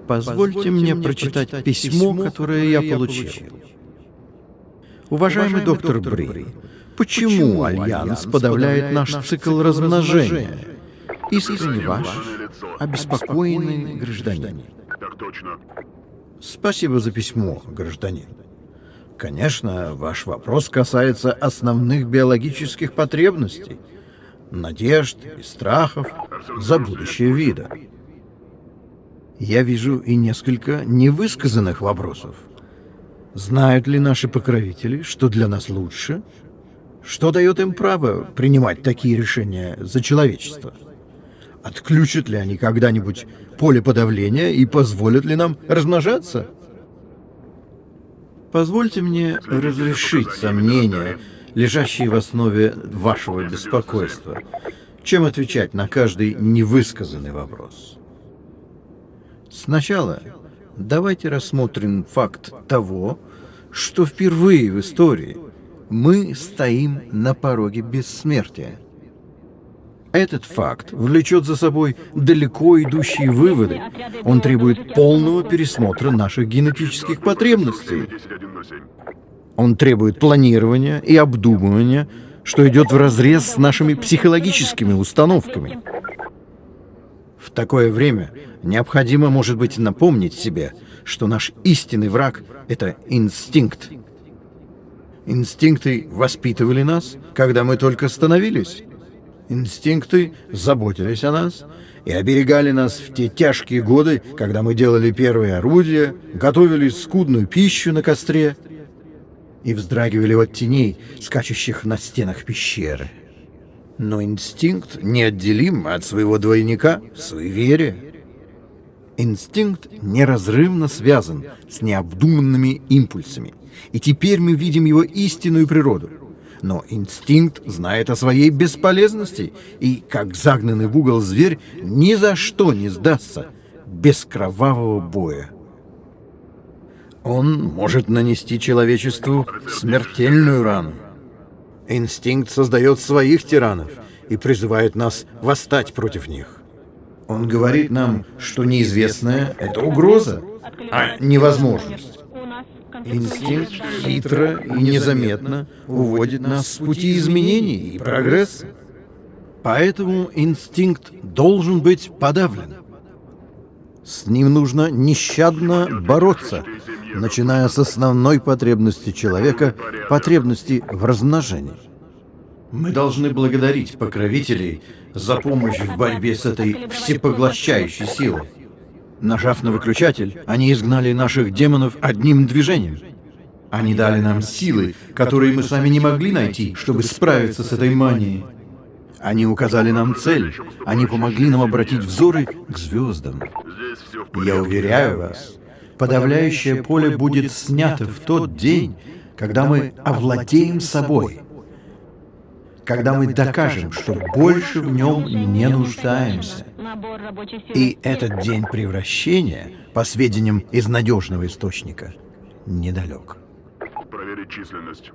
Позвольте мне прочитать письмо, которое я получил. Уважаемый доктор Бри, почему Альянс подавляет наш цикл размножения? Искренне ваш, обеспокоенный гражданин. Так точно. Спасибо за письмо, гражданин. Конечно, ваш вопрос касается основных биологических потребностей, надежд и страхов за будущее вида. Я вижу и несколько невысказанных вопросов. Знают ли наши покровители, что для нас лучше? Что дает им право принимать такие решения за человечество? Отключат ли они когда-нибудь поле подавления и позволят ли нам размножаться? Позвольте мне разрешить сомнения, лежащие в основе вашего беспокойства, чем отвечать на каждый невысказанный вопрос. Сначала давайте рассмотрим факт того, что впервые в истории мы стоим на пороге бессмертия. Этот факт влечет за собой далеко идущие выводы. Он требует полного пересмотра наших генетических потребностей. Он требует планирования и обдумывания, что идет вразрез с нашими психологическими установками. В такое время необходимо, может быть, напомнить себе, что наш истинный враг — это инстинкт. Инстинкты воспитывали нас, когда мы только становились. Инстинкты заботились о нас и оберегали нас в те тяжкие годы, когда мы делали первые орудия, готовили скудную пищу на костре и вздрагивали от теней, скачущих на стенах пещеры. Но инстинкт неотделим от своего двойника в суеверие. Инстинкт неразрывно связан с необдуманными импульсами, и теперь мы видим его истинную природу. Но инстинкт знает о своей бесполезности и, как загнанный в угол зверь, ни за что не сдастся без кровавого боя. Он может нанести человечеству смертельную рану. Инстинкт создает своих тиранов и призывает нас восстать против них. Он говорит нам, что неизвестное — это угроза, а не возможность. Инстинкт хитро и незаметно уводит нас с пути изменений и прогресса. Поэтому инстинкт должен быть подавлен. С ним нужно нещадно бороться, начиная с основной потребности человека — потребности в размножении. Мы должны благодарить покровителей за помощь в борьбе с этой всепоглощающей силой. Нажав на выключатель, они изгнали наших демонов одним движением. Они дали нам силы, которые мы сами не могли найти, чтобы справиться с этой манией. Они указали нам цель, они помогли нам обратить взоры к звездам. Я уверяю вас, подавляющее поле будет снято в тот день, когда мы овладеем собой, когда мы докажем, что больше в нем не нуждаемся. И этот день превращения, по сведениям из надежного источника, недалек. Проверить численность.